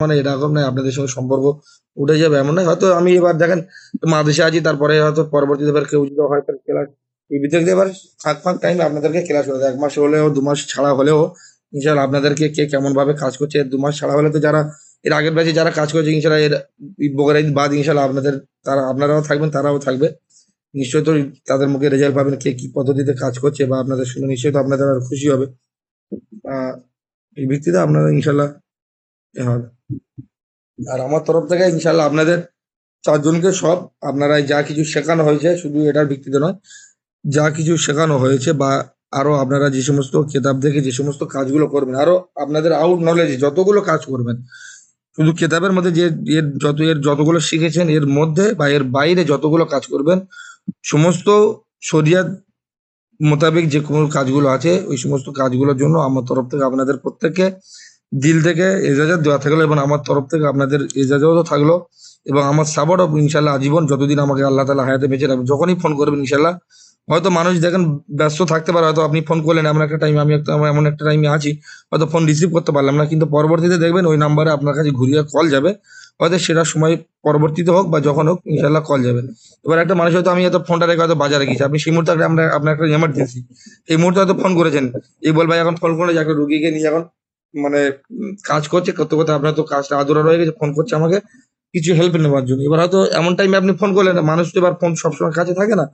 মানে এরকম নয় আপনাদের সঙ্গে সম্পর্ক উঠে যাবে এমন নয়। হয়তো আমি এবার দেখেন মাদ্রাসায় আছি, তারপরে হয়তো পরবর্তীতে এবার কেউ যদি হয়তো ক্লাস টিভি দেখতে এবার ফাঁক টাইমে আপনাদেরকে ক্লাস করে দেয়। ১ মাস হলেও ২ মাস ছাড়া হলেও ইনশাআল্লাহ আপনাদেরকে কে কেমনভাবে কাজ করছে, ২ মাস ছাড়া হলে তো যারা এর আগের ব্যাচে যারা কাজ করেছে ইনশাআল্লাহ এর বকরা ঈদ বাদ ইনশাআল্লাহ আপনাদের আপনারাও থাকবেন, তারাও থাকবে। নিশ্চয়ই তো তাদের মুখে রেজাল্ট পাবেন কে কি পদ্ধতিতে কাজ করছে বা আপনাদের শুনে নিশ্চয়ই তো আপনাদের আর খুশি হবে। আ এই ভিত্তিতে আপনারা ইনশাআল্লাহ হবে। আর আমার তরফ থেকে ইনশাআল্লাহ আপনাদের ৪ জনকে সব আপনারা যা কিছু শেখানো হয়েছে শুধু এটার ভিত্তিতে নয়, যা কিছু শেখানো হয়েছে বা আরো আপনারা যে সমস্ত কেতাব দেখে যে সমস্ত কাজগুলো করবেন, আরো আপনাদের আউট নলেজ যতগুলো কাজ করবেন, শুধু কেতাবের মধ্যে যে এর যতগুলো শিখেছেন এর মধ্যে বা এর বাইরে যতগুলো কাজ করবেন, সমস্ত শরিয়াত মোতাবেক যে কোনো কাজগুলো আছে ওই সমস্ত কাজগুলোর জন্য আমার তরফ থেকে আপনাদের প্রত্যেককে দিল থেকে এজাজত দেওয়া থাকলো এবং আমার তরফ থেকে আপনাদের এজাজতও থাকলো এবং আমার সাপোর্টও ইনশাল্লাহ আজীবন যতদিন আমাকে আল্লাহ তালা হায়াতে বেঁচে রাখবে। যখনই ফোন করবেন ইনশাল্লাহ, হয়তো মানুষ দেখেন ব্যস্ত থাকতে পারে, হয়তো আপনি ফোন করলেন এমন একটা টাইম, আমি এমন একটা টাইমে আছি হয়তো ফোন রিসিভ করতে পারলাম না, কিন্তু পরবর্তীতে দেখবেন ওই নাম্বারে আপনার কাছে ঘুরিয়ে কল যাবে, হয়তো সেটা সময় পরবর্তীতে হোক বা যখন হোক ইনশাল্লাহ কল যাবে। এবার একটা মানুষ হয়তো আমি হয়তো ফোনটা রেখে হয়তো বাজারে গেছি, আপনি সেই মুহূর্তে আপনার একটা এমার্জেন্সি, এই মুহূর্তে হয়তো ফোন করেছেন, এই বল ভাই এখন ফোন করে যে একটা রুগীকে নিয়ে এখন মানে কাজ করছে, করতে করতে আপনার তো কাজটা আধুরা রয়ে গেছে, ফোন করছে আমাকে কিছু হেল্প নেওয়ার জন্য। এবার হয়তো এমন টাইমে আপনি ফোন করলেন, মানুষ তো এবার ফোন সবসময় কাছে থাকে না,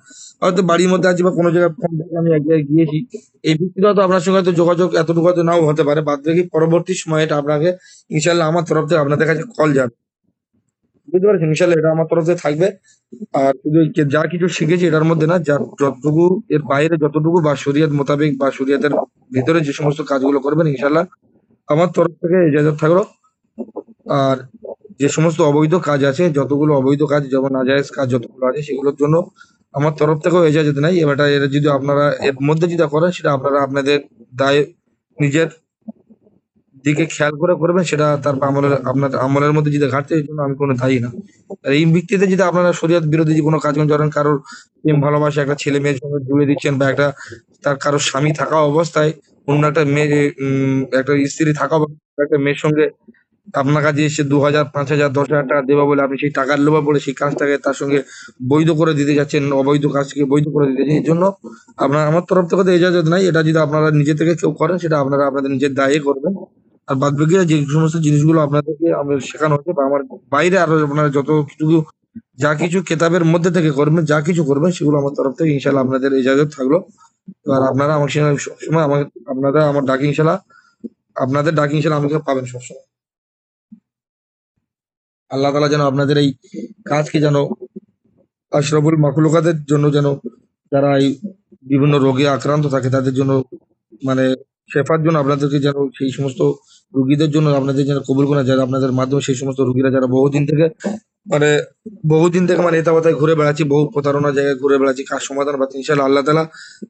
হয়তো বাড়ির মধ্যে আছি বা কোনো জায়গায় ফোন দেখে আমি এক জায়গায় গিয়েছি, এই ভিত্তিতে হয়তো আপনার সঙ্গে হয়তো যোগাযোগ এতটুকু হয়তো নাও হতে পারে, বাদ বাকি পরবর্তী সময়ে এটা আপনাকে ইনশাল্লাহ আমার তরফ থেকে আপনাদের কাছে কল যাবে, বুঝতে পারছেন? ইনশাল্লাহ এটা আমার তরফ থেকে থাকবে। আর শুধু যা কিছু শিখেছি এটার মধ্যে না, যা যতটুকু এর বাইরে যতটুকু বা শরিয়ত মোতাবেক বা শরিয়তের ভিতরে যে সমস্ত কাজগুলো করবেন ইনশাল্লাহ আমার তরফ থেকে ইজাজত থাকলো। আর যে সমস্ত অবৈধ কাজ আছে, যতগুলো অবৈধ কাজ যেমন নাজায়েজ কাজ যতগুলো আছে সেগুলোর জন্য আমার তরফ থেকেও এজাজত নাই। এবারটা এরা যদি আপনারা এর মধ্যে যেটা করেন সেটা আপনারা আপনাদের দায় নিজের দিকে খেয়াল করে করবেন, সেটা তারপর আপনাদের আমলের মধ্যে যদি ঘাটতি এর জন্য আমি কোনো দায়ী না। আর এই ভিত্তিতে যদি আপনারা শরিয়ত বিরোধী যে কোনো কাজ করেন, কারোর প্রেম ভালোবাসা একটা ছেলে মেয়ের সঙ্গে জুড়ে দিচ্ছেন বা একটা তার কারোর স্বামী থাকা অবস্থায় অন্য একটা মেয়ে একটা স্ত্রী থাকা অবস্থায় একটা মেয়ের সঙ্গে আপনার কাছে এসে ২,০০০, ৫,০০০, ১০,০০০ টাকা দেবে বলে আপনি সেই টাকার লোভে পড়ে সেই কাজটাকে তার সঙ্গে বৈধ করে দিতে যাচ্ছেন, অবৈধ কাজকে বৈধ করে দিতে যাচ্ছেন। এর জন্য আমার তরফ থেকে তো ইজাজত নাই। এটা যদি আপনারা নিজে থেকে কেউ করেন সেটা আপনারা আপনাদের নিজের দায়ে করবেন। আর বাদবাকি যে সমস্ত জিনিসগুলো আপনাদেরকে আমার শেখানো হচ্ছে বা আমার বাইরে আরো আপনারা যত কিছু যা কিছু কেতাবের মধ্যে থেকে করবেন, যা কিছু করবেন সেগুলো আমার তরফ থেকে ইনশাআল্লাহ আপনাদের ইজাজত থাকলো। এবার আপনারা আমার সঙ্গে সবসময় আপনারা আমার ডাক ইনশাআল্লাহ আপনাদের ডাক ইনশাআল্লাহ আমাকে পাবেন সবসময়। আল্লাহ তাআলা যেন আপনাদের এই কাজকে যেন আশরাফুল মাখলুকাতের জন্য যেন যারা এই বিভিন্ন রোগে আক্রান্ত থাকে তাদের জন্য মানে শেফার জন্য আপনাদেরকে যেন সেই সমস্ত রোগীদের জন্য আপনাদের যেন কবুল করে, যারা আপনাদের মাধ্যমে সেই সমস্ত রোগীরা যারা মানে বহুদিন থেকে মানে এতাবাতায় ঘুরে বেড়াচ্ছি, বহু প্রতারণার জায়গায় ঘুরে বেড়াচ্ছি, কাজ সমাধান পাচ্ছি। ইনশাআল্লাহ আল্লাহ তাআলা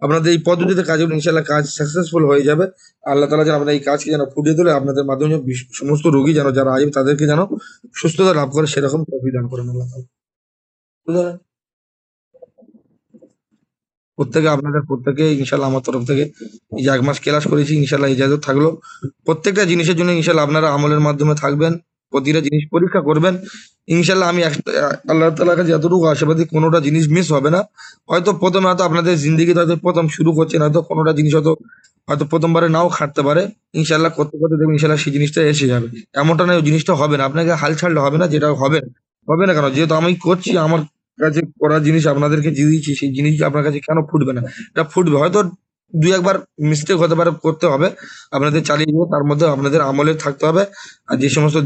আপনাদের এই পদ্ধতিতে কাজ হবে, ইনশাআল্লাহ কাজ সাকসেসফুল হয়ে যাবে। আল্লাহ তাআলা যেন আপনাদের এই কাজকে যেন ফুটিয়ে তোলে, আপনাদের মাধ্যমে যেন সমস্ত রোগী যেন যারা আসবে তাদেরকে যেন সুস্থতা লাভ করে সেরকম তৌফিক দান করেন আল্লাহ তাআলা। বুঝলেন? আপনাদের প্রত্যেকে ইনশাল্লাহ আমার তরফ থেকে এই যে ১ মাস ক্লাস করেছি ইনশাল্লাহ ইজাজত থাকলো। প্রত্যেকটা জিনিসের জন্য ইনশাল্লাহ আপনারা আমলের মাধ্যমে থাকবেন। প্রতিটা জিনিস পরীক্ষা করবেন। ইনশাল্লাহ আমি আল্লাহ তাআলার কাছে এতটুকু আশাবাদী কোনটা জিনিস মিস হবে না। হয়তো ১ম এ হয়তো আপনাদের জিন্দেগিতে হয়তো ১ম শুরু করছেন, হয়তো কোনটা জিনিস হয়তো ১ম বারে নাও খাটতে পারে। ইনশাল্লাহ করতে, করতে দেখবেন ইনশাল্লাহ সেই জিনিসটা এসে যাবে। এমনটা নয় ওই জিনিসটা হবে না। আপনাকে হাল ছাড়লে হবে না, যেটা হবে, হবে না কেন? যেহেতু আমি করছি আমার কাছে করা জিনিস আপনাদেরকে দিয়েছি, সেই জিনিস আপনার কাছে কেন ফুটবে না? এটা ফুটবে। হয়তো ২-১ বার মিস্টেক হতে পারে, করতে হবে। আপনাদের চালিয়ে যাবো। তার মধ্যে আপনাদের আমলে থাকতে হবে। আর যে সমস্ত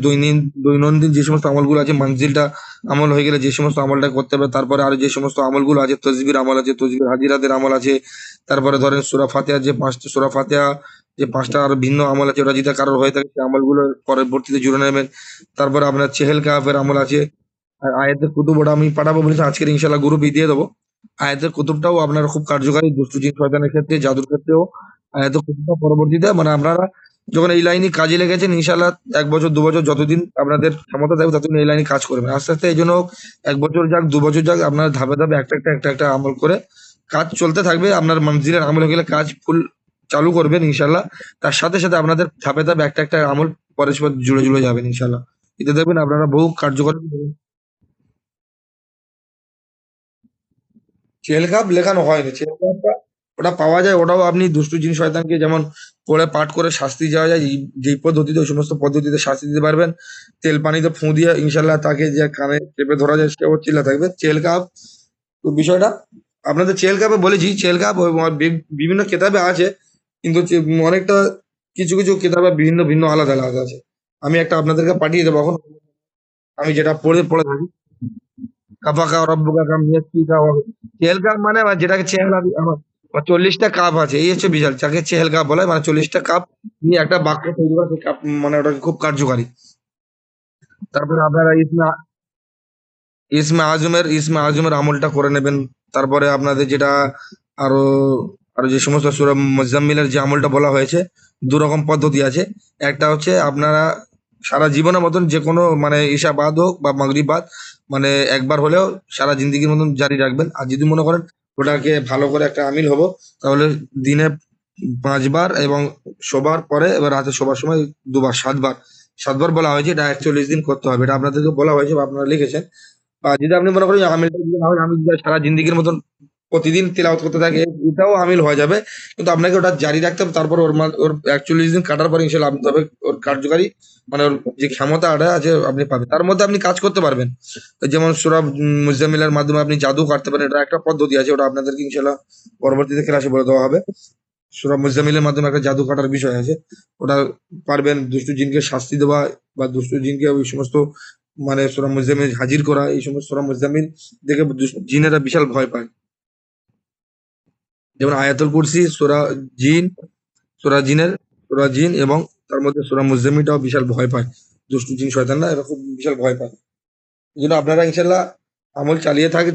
দৈনন্দিন যে সমস্ত আমলগুলো আছে, মানজিলটা আমল হয়ে গেলে যে সমস্ত আমলটা করতে হবে, তারপরে আরো যে সমস্ত আমলগুলো আছে, তসবির আমল আছে, তসবির হাজিরাতের আমল আছে। তারপরে ধরেন সূরা ফাতিহার যে ৫ টা সূরা ফাতিহা যে ৫ টা আরো ভিন্ন আমল আছে, ওটা যদি কারোর হয়ে থাকে সেই আমলগুলো পরবর্তীতে জুড়ে নেবেন। তারপরে আপনার চেহেল কাহাফের আমল আছে। আর আয়াতের কুতুব ওটা আমি পাঠাবো বলেছি, আজকের ইনশাআল্লাহ গ্রুপে দিয়ে দেবো। আয়াতের কুতুবটাও আপনার খুব কার্যকারী দুষ্টু জিন শয়তানের ক্ষেত্রে, জাদুর ক্ষেত্রেও আয়াতের কুতুবটা পরবর্তীতে মানে আপনারা যখন এই লাইনে কাজে লেগেছেন ইনশাআল্লাহ ১ বছর ২ বছর যতদিন আপনাদের ক্ষমতা থাকবে ততদিন এই লাইনে কাজ করবেন। আস্তে, আস্তে এইজন্য ১ বছর যাক ২ বছর যাক আপনারা ধাপে, ধাপে একটা আমল করে কাজ চলতে থাকবে। আপনার মনজিলের আমল হয়ে গেলে কাজ ফুল চালু করবেন ইনশাআল্লাহ। তার সাথে, সাথে আপনাদের ধাপে, ধাপে একটা আমল পরস্পর জুড়ে, জুড়ে যাবেন ইনশাআল্লাহ। এতে দেখবেন আপনারা বহু কার্যকর। চেল কাপ লেখানো হয়নি। চেল কাপটা ওটা পাওয়া যায়। ওটাও আপনি দুষ্টু জিন শয়তানকে যেমন পড়ে পাঠ করে শাস্তি দেওয়া যায়, যেই পদ্ধতিতে ওই সমস্ত পদ্ধতিতে শাস্তি দিতে পারবেন। তেল পানিতে ফুঁ দিয়ে ইনশাল্লাহ তাকে যে কানে চেপে ধরা যায় সেও চিল্লা থাকবে। চেল কাপ তো বিষয়টা আপনাদের চেল কাপে বলেছি, চেল কাপ বিভিন্ন কেতাবে আছে, কিন্তু অনেকটা কিছু কিছু কেতাবে ভিন্ন ভিন্ন আলাদা আলাদা আছে। আমি একটা আপনাদেরকে পাঠিয়ে দেবো এখন, আমি যেটা পড়ে পড়ে থাকি। কাফাকা রব্বুকা কাম ইয়াসফিকা চেহেল কাপ মানে যেটাকে চেহেল 40টা কাপ আছে, এই হচ্ছে বিশাল, যাকে চেহেল কাপ বলা হয়, মানে 40টা কাপ নিয়ে একটা বাক্য তৈরি করা, সেই কাপ মানে ওটা খুব কার্যকারী। তারপরে আপনারা ইসমে আজমের আমলটা করে নেবেন। তারপরে আপনাদের যেটা আরো আরো যে সমস্ত সূরা মুজাম্মিলের যে আমলটা বলা হয়েছে, দু রকম পদ্ধতি আছে। একটা হচ্ছে আপনারা সারা জীবনের মতন যে কোনো মানে ঈশা বাদ হোক বা মাগরিব বাদ, মানে একবার হলেও সারা জিন্দিগির মতন জারি রাখবেন। আর যদি মনে করেন ওটাকে ভালো করে একটা আমিল হবো, তাহলে দিনে 5 বার এবং শোবার পরে এবার রাতে শোবার সময় 2 বার, 7 বার। 7 বার বলা হয়েছে, এটা 41 দিন করতে হবে, এটা আপনাদেরকে বলা হয়েছে বা আপনারা লিখেছেন। বা যদি আপনি মনে করেন আমিলটা যদি না হয়, আমি যদি সারা জিন্দিগির মতন প্রতিদিন তিলাওয়াত করতে থাকি, এটাও আমিল হয়ে যাবে। কিন্তু আপনাকে ওটা জারি রাখতে হবে। তারপর ওর 41 দিন কাটার পরে ইনশাল্লাহ আপনি তবে ওর কার্যকারী মানে ওর যে ক্ষমতাটা আছে আপনি পাবেন। তার মধ্যে আপনি কাজ করতে পারবেন। যেমন সূরা মুজাম্মিলের মাধ্যমে আপনি জাদু কাটতে পারেন, এটা একটা পদ্ধতি আছে, ওটা আপনাদেরকে ইনশাল্লাহ পরবর্তীতে ক্লাসে বলে দেওয়া হবে। সূরা মুজাম্মিলের মাধ্যমে একটা জাদু কাটার বিষয় আছে, ওটা পারবেন। দুষ্টু জিনকে শাস্তি দেওয়া বা দুষ্টু জিনকে ওই সমস্ত মানে সূরা মুজাম্মিল হাজির করা, এই সমস্ত সূরা মুজাম্মিল দেখে জিনেরা বিশাল ভয় পায়। যেমন আয়াতুল কুরসি, সূরা জিন এবং তার মধ্যে সূরা মুজাম্মিলটাও বিশাল ভয় পায়। দুষ্টু জিন শয়তানরা এরা খুব বিশাল ভয় পায়। এই জন্য আপনারা ইনশাল্লাহ আমল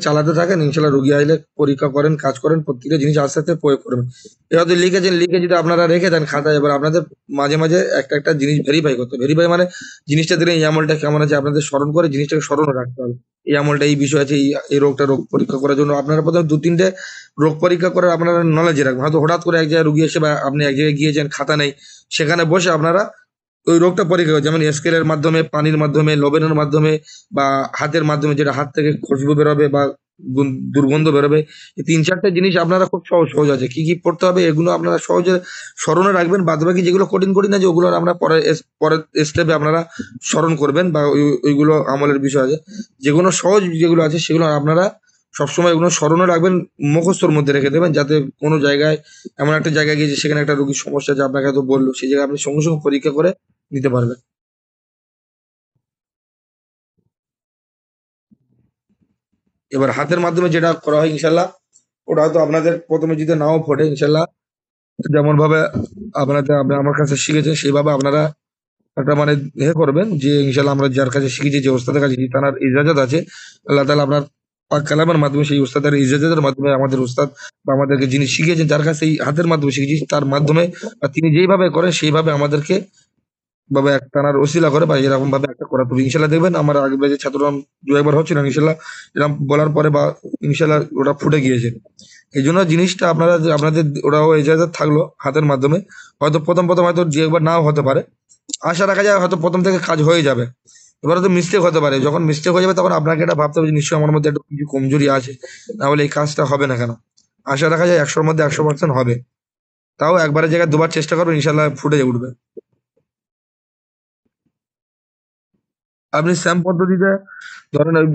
চালাতে থাকেন। ইনশাল্লাহ রোগী আইলে পরীক্ষা করেন, কাজ করেন, প্রত্যেকটা জিনিস আস্তে আস্তে প্রয়োগ করবেন। এবার তো লিখেছেন, লিখে যদি আপনারা রেখে দেন খাতায়, এবার আপনাদের মাঝে মাঝে একটা একটা জিনিস ভেরিফাই করতে, ভেরিফাই মানে জিনিসটা দিলে এই আমলটা কেমন আছে আপনাদের স্মরণ করে জিনিসটাকে স্মরণে রাখতে হবে। এই আমলটা এই বিষয় আছে, এই রোগ পরীক্ষা করার জন্য আপনারা প্রথমে 2-3টে রোগ পরীক্ষা করে আপনারা নলেজে রাখবেন। হয়তো হঠাৎ করে এক জায়গায় রুগী এসে বা আপনি এক জায়গায় গিয়েছেন, খাতা নেই, সেখানে বসে আপনারা ওই রোগটা পরীক্ষা করে, যেমন স্কেলের মাধ্যমে, পানির মাধ্যমে, লবণের মাধ্যমে বা হাতের মাধ্যমে, যেটা হাত থেকে খুশবু বেরোবে বা দুর্গন্ধ বেরোবে। এই 3-4টে জিনিস আপনারা খুব সহজ সহজ আছে, কি কি পড়তে হবে এগুলো আপনারা সহজে স্মরণে রাখবেন। বাদ বাকি যেগুলো কঠিন কঠিন আছে ওগুলো আমরা পরের স্টেপে আপনারা স্মরণ করবেন, বা ওইগুলো আমলের বিষয় আছে। যেগুলো সহজ যেগুলো আছে সেগুলো আপনারা সবসময় ওগুলো স্মরণে রাখবেন, মুখস্থর মধ্যে রেখে দেবেন, যাতে কোনো জায়গায় এমন একটা জায়গায় গিয়ে সেখানে একটা রোগীর সমস্যা আছে আপনাকে হয়তো বললো, সেই জায়গায় আপনি সঙ্গে সঙ্গে পরীক্ষা করে নিতে পারবেন। এবার হাতের মাধ্যমে যেটা করা হয় ইনশাল্লাহ, ওটা হয়তো আপনাদের প্রথমে যদি নাও ফোটে ইনশাল্লাহ, যেমন ভাবে আপনি আমার কাছে শিখেছেন সেইভাবে আপনারা একটা মানে করবেন যে ইনশাল্লাহ আমরা যার কাছে শিখেছি, যে ওস্তাদের কাছে তার ইজাজত আছে, আল্লাহ তালা আপনার পাক কালামের মাধ্যমে সেই উস্তাদের ইজাজতের মাধ্যমে আমাদের উস্তাদ বা আমাদেরকে যিনি শিখিয়েছেন, যার কাছে এই হাতের মাধ্যমে শিখেছি তার মাধ্যমে বা তিনি যেইভাবে করেন সেইভাবে আমাদেরকে ভাবে তার ওসিলা করে বা এরকম ভাবে একটা করা, তবে ইনশাল্লাহ দেখবেন আমার আগে যে ছাত্ররা 2-1 বার হচ্ছিল ইনশাল্লাহ, এরকম বলার পরে বা ইনশাল্লাহ ওটা ফুটে গিয়েছে। এই জন্য জিনিসটা আপনারা আপনাদের ওরাও এজাজত থাকলো হাতের মাধ্যমে, হয়তো প্রথম প্রথম হয়তো 2-1 বার নাও হতে পারে। আশা রাখা যায় হয়তো প্রথম থেকে কাজ হয়ে যাবে। এবার তো মিস্টেক হতে পারে, যখন মিস্টেক হয়ে যাবে তখন আপনাকে এটা ভাবতে হবে যে নিশ্চয়ই আমার মধ্যে একটা কিছু কমজোরি আছে, না হলে এই কাজটা হবে না কেন। আশা রাখা যায় 100-র মধ্যে 100% হবে। তাও একবারের জায়গায় 2 বার চেষ্টা করবেন, ইনশাল্লাহ ফুটে উঠবে। আপনি স্যাম পদ্ধতিতে ধরেন ওই